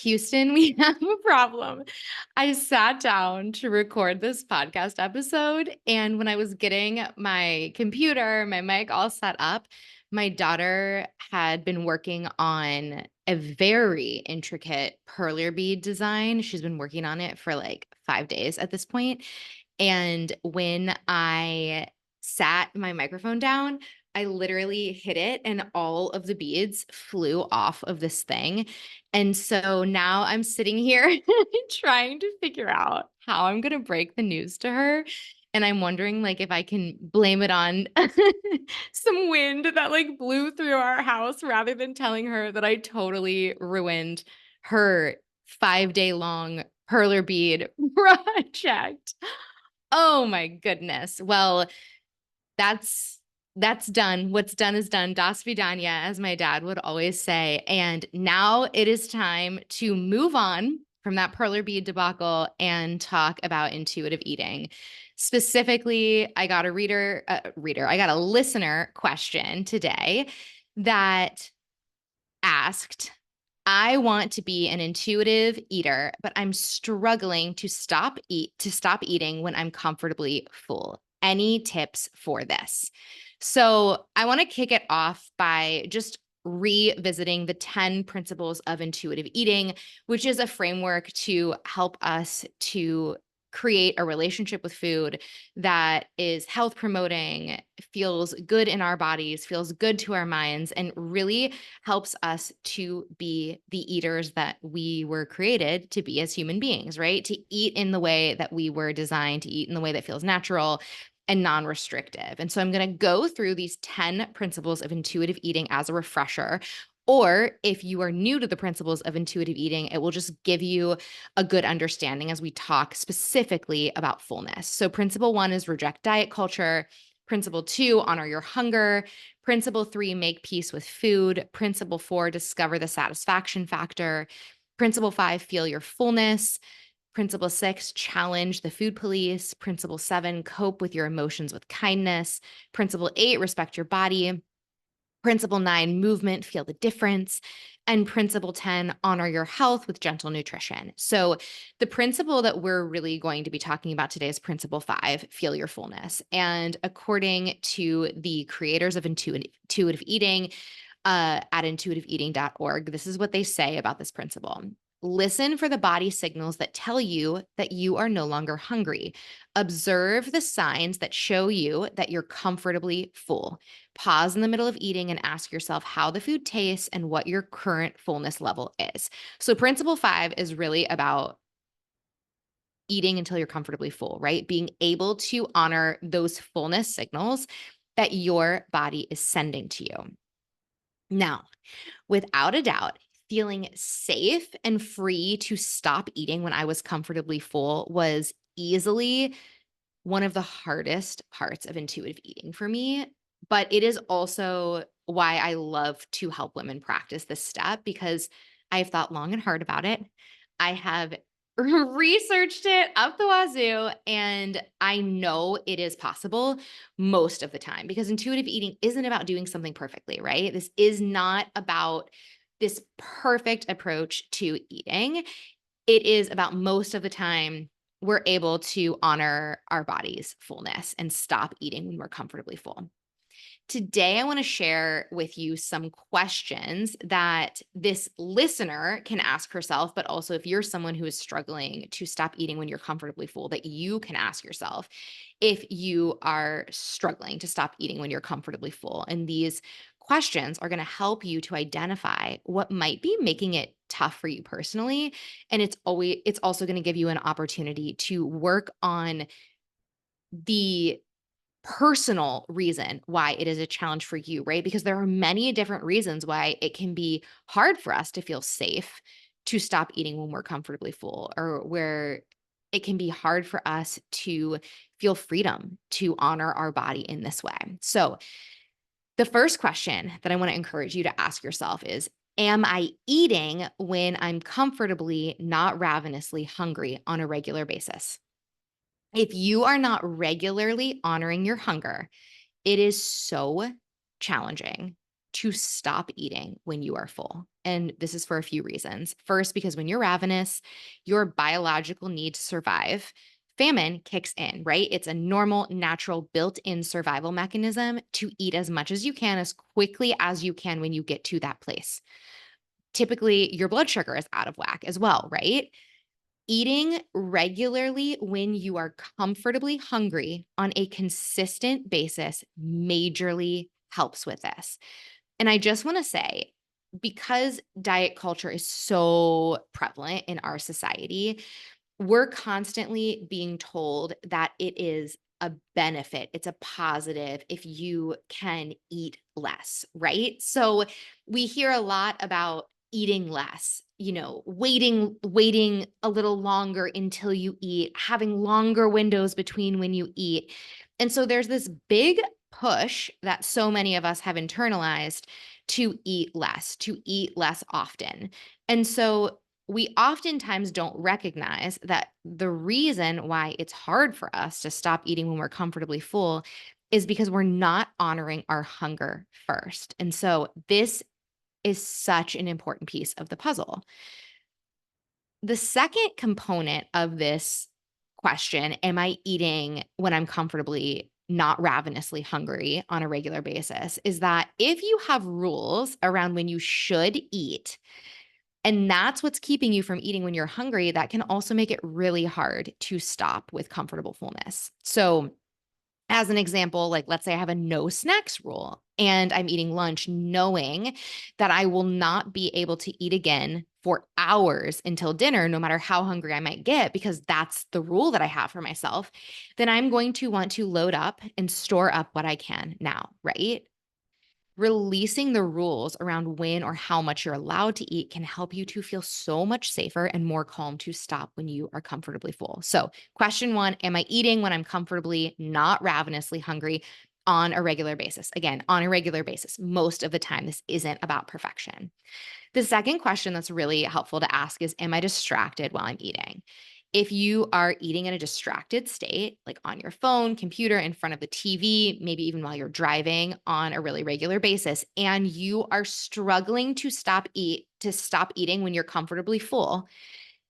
Houston, we have a problem. I sat down to record this podcast episode, and when I was getting my computer, my mic all set up, my daughter had been working on a very intricate perler bead design. She's been working on it for like 5 days at this point. And when I sat my microphone down, I literally hit it and all of the beads flew off of this thing. And so now I'm sitting here trying to figure out how I'm going to break the news to her. And I'm wondering like if I can blame it on some wind that like blew through our house rather than telling her that I totally ruined her 5 day long perler bead project. Oh my goodness. Well, that's that's done. What's done is done. Das vidanya, as my dad would always say. And now it is time to move on from that perler bead debacle and talk about intuitive eating. Specifically, I got I got a listener question today that asked, I want to be an intuitive eater, but I'm struggling to stop eating when I'm comfortably full. Any tips for this? So, I want to kick it off by just revisiting the 10 principles of intuitive eating, which is a framework to help us to create a relationship with food that is health promoting, feels good in our bodies, feels good to our minds, and really helps us to be the eaters that we were created to be as human beings, right? To eat in the way that we were designed to eat, in the way that feels natural and non restrictive. And so I'm going to go through these 10 principles of intuitive eating as a refresher. Or if you are new to the principles of intuitive eating, it will just give you a good understanding as we talk specifically about fullness. So, principle one is reject diet culture. Principle two, honor your hunger. Principle three, make peace with food. Principle four, discover the satisfaction factor. Principle five, feel your fullness. Principle six, challenge the food police. Principle seven, cope with your emotions with kindness. Principle eight, respect your body. Principle nine, movement, feel the difference. And principle 10, honor your health with gentle nutrition. So, the principle that we're really going to be talking about today is principle five, feel your fullness. And according to the creators of intuitive eating at intuitiveeating.org, this is what they say about this principle. Listen for the body signals that tell you that you are no longer hungry. Observe the signs that show you that you're comfortably full. Pause in the middle of eating and ask yourself how the food tastes and what your current fullness level is. So, principle five is really about eating until you're comfortably full, right? Being able to honor those fullness signals that your body is sending to you. Now, without a doubt, feeling safe and free to stop eating when I was comfortably full was easily one of the hardest parts of intuitive eating for me. But it is also why I love to help women practice this step because I've thought long and hard about it. I have researched it up the wazoo, and I know it is possible most of the time because intuitive eating isn't about doing something perfectly, right? This is not about this perfect approach to eating. It is about most of the time we're able to honor our body's fullness and stop eating when we're comfortably full. Today, I want to share with you some questions that this listener can ask herself, but also if you're someone who is struggling to stop eating when you're comfortably full, that you can ask yourself if you are struggling to stop eating when you're comfortably full. And these questions are going to help you to identify what might be making it tough for you personally. And it's also going to give you an opportunity to work on the personal reason why it is a challenge for you, right? Because there are many different reasons why it can be hard for us to feel safe to stop eating when we're comfortably full, or where it can be hard for us to feel freedom to honor our body in this way. So, the first question that I want to encourage you to ask yourself is, am I eating when I'm comfortably not ravenously hungry on a regular basis? If you are not regularly honoring your hunger, it is so challenging to stop eating when you are full. And this is for a few reasons. First, because when you're ravenous, your biological need to survive, famine kicks in, right? It's a normal, natural, built in survival mechanism to eat as much as you can, as quickly as you can when you get to that place. Typically, your blood sugar is out of whack as well, right? Eating regularly when you are comfortably hungry on a consistent basis majorly helps with this. And I just want to say, because diet culture is so prevalent in our society, we're constantly being told that it is a benefit, it's a positive if you can eat less, right? So we hear a lot about eating less, waiting a little longer until you eat, having longer windows between when you eat. And so there's this big push that so many of us have internalized to eat less often. And so we oftentimes don't recognize that the reason why it's hard for us to stop eating when we're comfortably full is because we're not honoring our hunger first. And so this is such an important piece of the puzzle. The second component of this question, am I eating when I'm comfortably not ravenously hungry on a regular basis, is that if you have rules around when you should eat, and that's what's keeping you from eating when you're hungry, that can also make it really hard to stop with comfortable fullness. So, as an example, like let's say I have a no snacks rule and I'm eating lunch knowing that I will not be able to eat again for hours until dinner, no matter how hungry I might get, because that's the rule that I have for myself, then I'm going to want to load up and store up what I can now, right? Releasing the rules around when or how much you're allowed to eat can help you to feel so much safer and more calm to stop when you are comfortably full. So, question one, am I eating when I'm comfortably not ravenously hungry on a regular basis? Again, on a regular basis. Most of the time, this isn't about perfection. The second question that's really helpful to ask is, am I distracted while I'm eating? If you are eating in a distracted state, like on your phone, computer, in front of the TV, maybe even while you're driving on a really regular basis, and you are struggling to stop eating when you're comfortably full,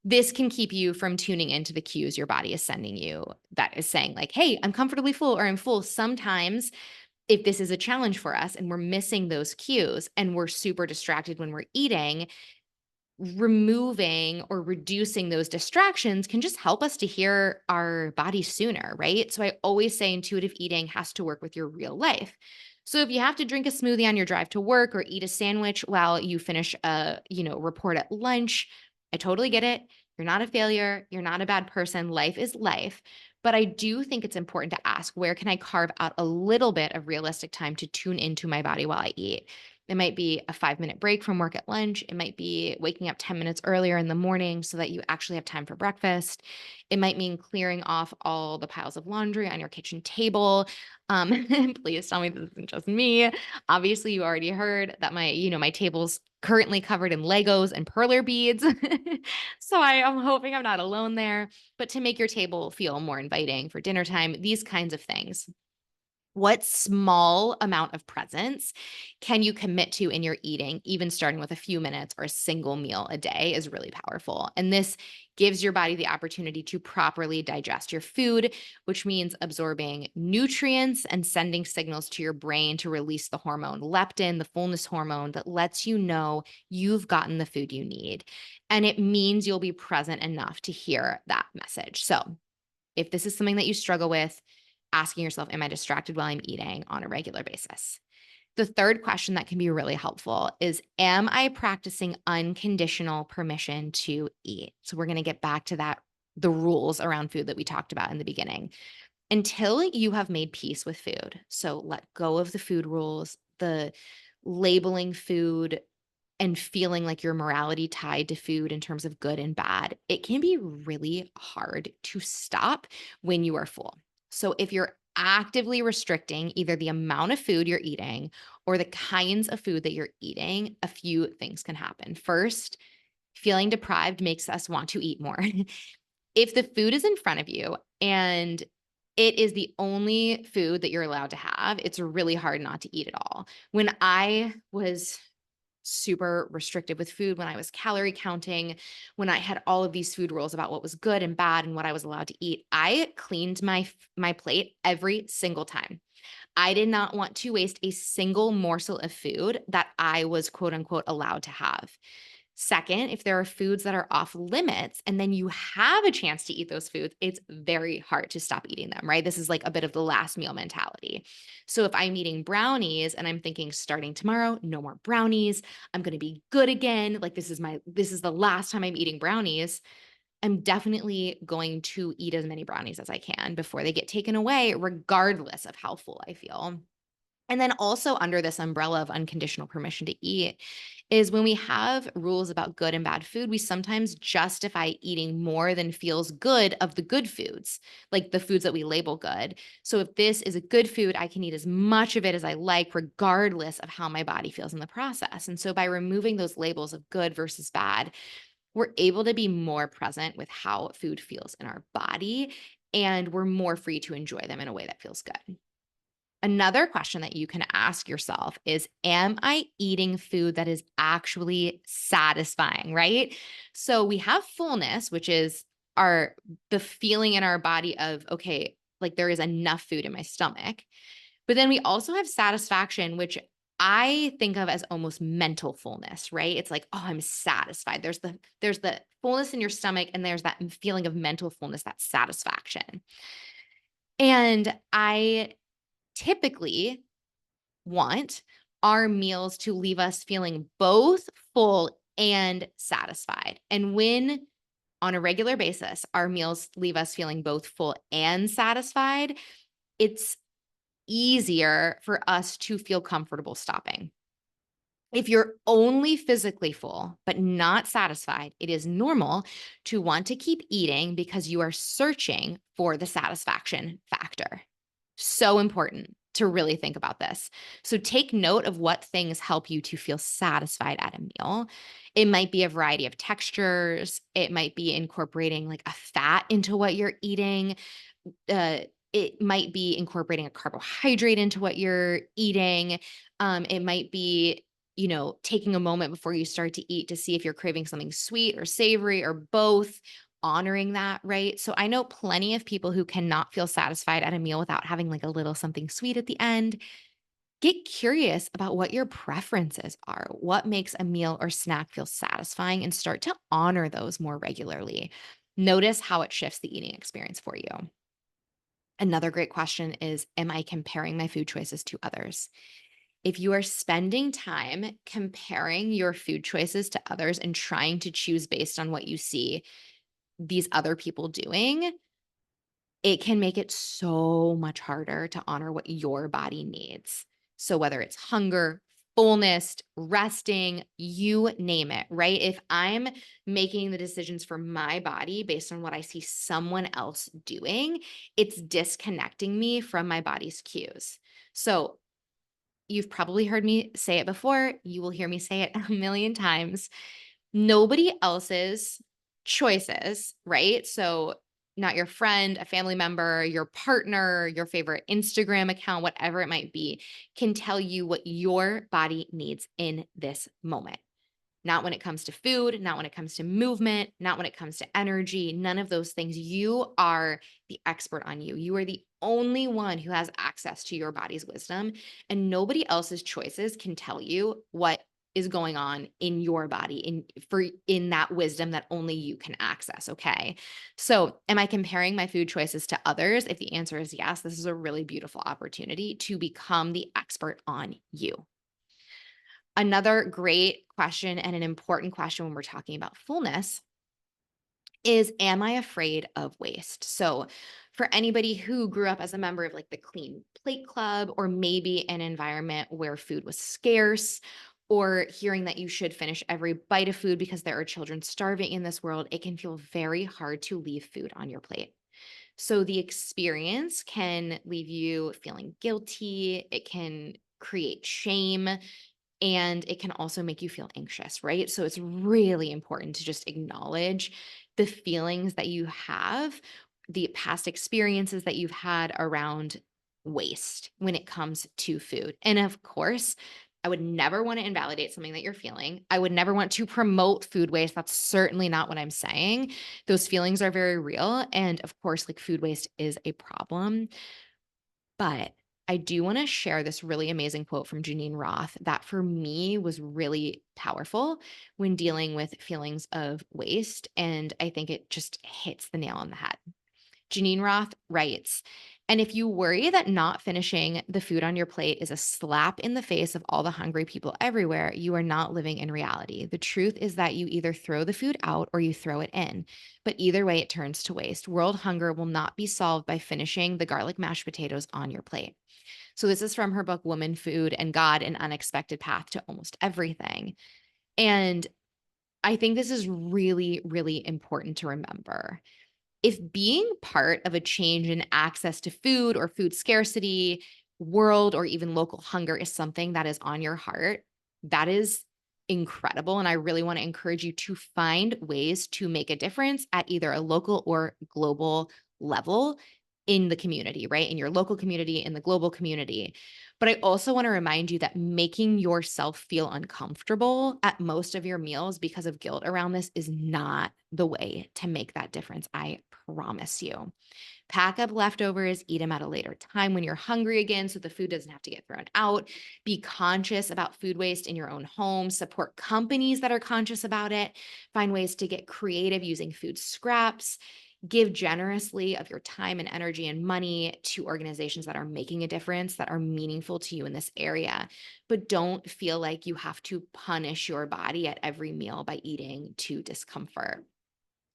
this can keep you from tuning into the cues your body is sending you that is saying like, hey, I'm comfortably full or I'm full. Sometimes if this is a challenge for us and we're missing those cues and we're super distracted when we're eating, removing or reducing those distractions can just help us to hear our body sooner, right? So I always say intuitive eating has to work with your real life. So if you have to drink a smoothie on your drive to work or eat a sandwich while you finish a, report at lunch, I totally get it. You're not a failure, you're not a bad person. Life is life. But I do think it's important to ask, where can I carve out a little bit of realistic time to tune into my body while I eat? It might be a 5-minute break from work at lunch. It might be waking up 10 minutes earlier in the morning so that you actually have time for breakfast. It might mean clearing off all the piles of laundry on your kitchen table. Please tell me this isn't just me. Obviously, you already heard that my table's currently covered in Legos and perler beads. So I am hoping I'm not alone there. But to make your table feel more inviting for dinner time, these kinds of things. What small amount of presence can you commit to in your eating, even starting with a few minutes or a single meal a day is really powerful. And this gives your body the opportunity to properly digest your food, which means absorbing nutrients and sending signals to your brain to release the hormone leptin, the fullness hormone that lets you know you've gotten the food you need. And it means you'll be present enough to hear that message. So if this is something that you struggle with, asking yourself, am I distracted while I'm eating on a regular basis? The third question that can be really helpful is, am I practicing unconditional permission to eat? So we're going to get back to that, the rules around food that we talked about in the beginning. Until you have made peace with food, so let go of the food rules, the labeling food, and feeling like your morality tied to food in terms of good and bad, it can be really hard to stop when you are full. So if you're actively restricting either the amount of food you're eating or the kinds of food that you're eating, a few things can happen. First, feeling deprived makes us want to eat more. If the food is in front of you and It is the only food that you're allowed to have. It's really hard not to eat it all. When I was super restrictive with food, when I was calorie counting, when I had all of these food rules about what was good and bad and what I was allowed to eat, I cleaned my plate every single time. I did not want to waste a single morsel of food that I was quote unquote allowed to have. Second, if there are foods that are off limits and then you have a chance to eat those foods, it's very hard to stop eating them, right? This is like a bit of the last meal mentality. So if I'm eating brownies and I'm thinking starting tomorrow, no more brownies, I'm going to be good again. Like this is the last time I'm eating brownies. I'm definitely going to eat as many brownies as I can before they get taken away, regardless of how full I feel. And then also under this umbrella of unconditional permission to eat is when we have rules about good and bad food, we sometimes justify eating more than feels good of the good foods, like the foods that we label good. So if this is a good food, I can eat as much of it as I like, regardless of how my body feels in the process. And so by removing those labels of good versus bad, we're able to be more present with how food feels in our body, and we're more free to enjoy them in a way that feels good. Another question that you can ask yourself is, am I eating food that is actually satisfying, right? So we have fullness, which is the feeling in our body of, okay, like there is enough food in my stomach. But then we also have satisfaction, which I think of as almost mental fullness, right? It's like, oh, I'm satisfied. There's the fullness in your stomach and there's that feeling of mental fullness, that satisfaction. And I typically want our meals to leave us feeling both full and satisfied. And when on a regular basis, our meals leave us feeling both full and satisfied, it's easier for us to feel comfortable stopping. If you're only physically full but not satisfied, it is normal to want to keep eating because you are searching for the satisfaction factor. So important to really think about this. So take note of what things help you to feel satisfied at a meal. It might be a variety of textures, it might be incorporating like a fat into what you're eating. uh, it might be incorporating a carbohydrate into what you're eating. It might be, taking a moment before you start to eat to see if you're craving something sweet or savory or both, honoring that, right? So I know plenty of people who cannot feel satisfied at a meal without having like a little something sweet at the end. Get curious about what your preferences are, what makes a meal or snack feel satisfying, and start to honor those more regularly. Notice how it shifts the eating experience for you. Another great question is, am I comparing my food choices to others? If you are spending time comparing your food choices to others and trying to choose based on what you see these other people doing, it can make it so much harder to honor what your body needs. So, whether it's hunger, fullness, resting, you name it, right? If I'm making the decisions for my body based on what I see someone else doing, it's disconnecting me from my body's cues. So, you've probably heard me say it before. You will hear me say it a million times. Nobody else's choices, right? So, not your friend, a family member, your partner, your favorite Instagram account, whatever it might be, can tell you what your body needs in this moment. Not when it comes to food, not when it comes to movement, not when it comes to energy, none of those things. You are the expert on you. You are the only one who has access to your body's wisdom, and nobody else's choices can tell you what is going on in your body in that wisdom that only you can access, okay? So, am I comparing my food choices to others? If the answer is yes, this is a really beautiful opportunity to become the expert on you. Another great question and an important question when we're talking about fullness is, am I afraid of waste? So, for anybody who grew up as a member of like the Clean Plate Club, or maybe an environment where food was scarce, or hearing that you should finish every bite of food because there are children starving in this world, it can feel very hard to leave food on your plate. So, the experience can leave you feeling guilty, it can create shame, and it can also make you feel anxious, right? So it's really important to just acknowledge the feelings that you have the past experiences that you've had around waste when it comes to food. And of course, I would never want to invalidate something that you're feeling. I would never want to promote food waste. That's certainly not what I'm saying. Those feelings are very real. And of course, like food waste is a problem. But I do want to share this really amazing quote from Janine Roth that for me was really powerful when dealing with feelings of waste. And I think it just hits the nail on the head. Janine Roth writes, and if you worry that not finishing the food on your plate is a slap in the face of all the hungry people everywhere, you are not living in reality. The truth is that you either throw the food out or you throw it in. But either way, it turns to waste. World hunger will not be solved by finishing the garlic mashed potatoes on your plate. So, this is from her book, Woman, Food, and God, An Unexpected Path to Almost Everything. And I think this is really, really important to remember. If being part of a change in access to food or food scarcity, world, or even local hunger is something that is on your heart, that is incredible. And I really want to encourage you to find ways to make a difference at either a local or global level in the community, right? In your local community, in the global community. But I also want to remind you that making yourself feel uncomfortable at most of your meals because of guilt around this is not the way to make that difference. I promise you. Pack up leftovers, eat them at a later time when you're hungry again so the food doesn't have to get thrown out. Be conscious about food waste in your own home. Support companies that are conscious about it. Find ways to get creative using food scraps. Give generously of your time and energy and money to organizations that are making a difference, that are meaningful to you in this area. But don't feel like you have to punish your body at every meal by eating to discomfort.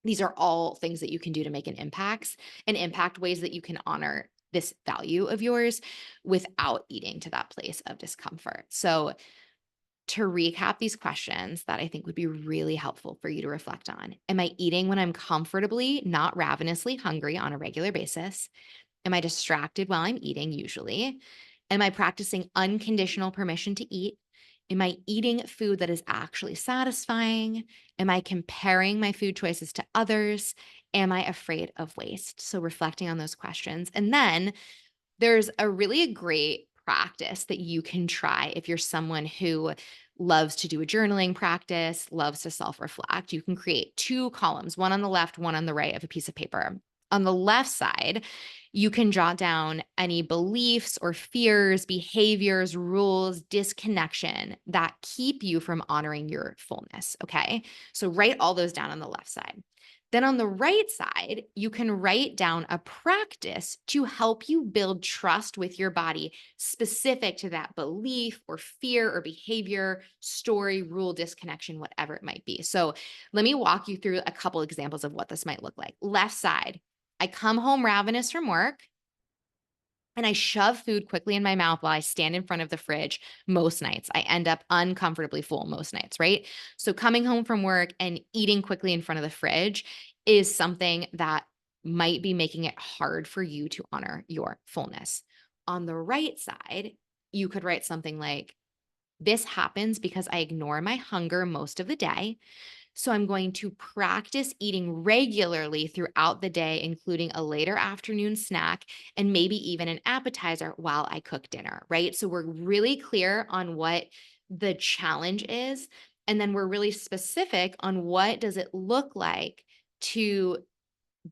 These are all things that you can do to make an impact ways that you can honor this value of yours without eating to that place of discomfort. So, to recap these questions that I think would be really helpful for you to reflect on. Am I eating when I'm comfortably, not ravenously hungry on a regular basis? Am I distracted while I'm eating, usually? Am I practicing unconditional permission to eat? Am I eating food that is actually satisfying? Am I comparing my food choices to others? Am I afraid of waste? So, reflecting on those questions. And then there's a really great practice that you can try if you're someone who loves to do a journaling practice, loves to self reflect. You can create two columns, one on the left, one on the right of a piece of paper. On the left side, you can jot down any beliefs or fears, behaviors, rules, disconnection that keep you from honoring your fullness. Okay. So write all those down on the left side. Then on the right side, you can write down a practice to help you build trust with your body specific to that belief or fear or behavior, story, rule, disconnection, whatever it might be. So let me walk you through a couple examples of what this might look like. Left side, I come home ravenous from work and I shove food quickly in my mouth while I stand in front of the fridge most nights. I end up uncomfortably full most nights, right? So coming home from work and eating quickly in front of the fridge is something that might be making it hard for you to honor your fullness. On the right side, you could write something like, this happens because I ignore my hunger most of the day. So I'm going to practice eating regularly throughout the day, including a later afternoon snack and maybe even an appetizer while I cook dinner, right? So we're really clear on what the challenge is. And then we're really specific on what does it look like to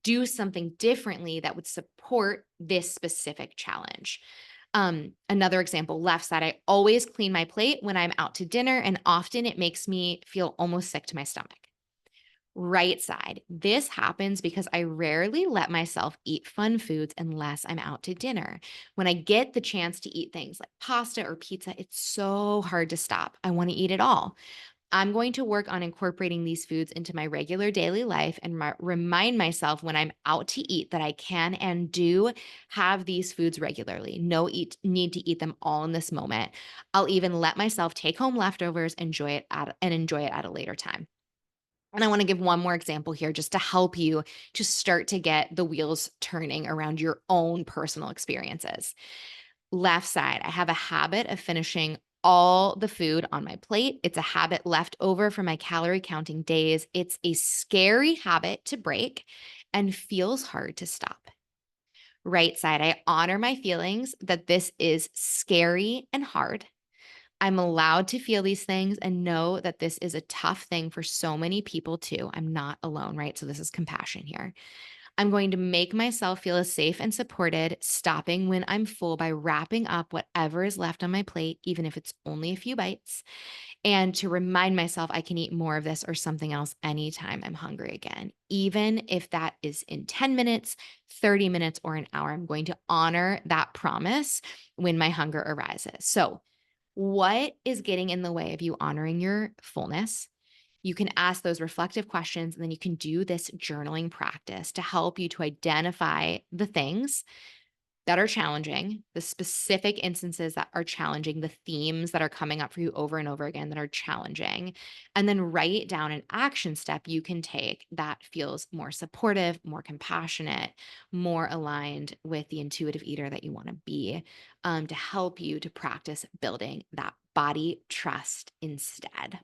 do something differently that would support this specific challenge. Another example, left side, I always clean my plate when I'm out to dinner, and often it makes me feel almost sick to my stomach. Right side, this happens because I rarely let myself eat fun foods unless I'm out to dinner. When I get the chance to eat things like pasta or pizza, it's so hard to stop. I want to eat it all. I'm going to work on incorporating these foods into my regular daily life and remind myself when I'm out to eat that I can and do have these foods regularly. No need to eat them all in this moment. I'll even let myself take home leftovers, enjoy it at a later time. And I want to give one more example here just to help you to start to get the wheels turning around your own personal experiences. Left side, I have a habit of finishing all the food on my plate. It's a habit left over from my calorie counting days. It's a scary habit to break. and feels hard to stop. Right side, I honor my feelings that this is scary and hard. I'm allowed to feel these things and know that this is a tough thing for so many people too. I'm not alone, right? So, this is compassion here. I'm going to make myself feel as safe and supported, stopping when I'm full by wrapping up whatever is left on my plate, even if it's only a few bites, and to remind myself I can eat more of this or something else anytime I'm hungry again. Even if that is in 10 minutes, 30 minutes, or an hour, I'm going to honor that promise when my hunger arises. So, what is getting in the way of you honoring your fullness? You can ask those reflective questions, and then you can do this journaling practice to help you to identify the things that are challenging, the specific instances that are challenging, the themes that are coming up for you over and over again that are challenging, and then write down an action step you can take that feels more supportive, more compassionate, more aligned with the intuitive eater that you want to be, to help you to practice building that body trust instead.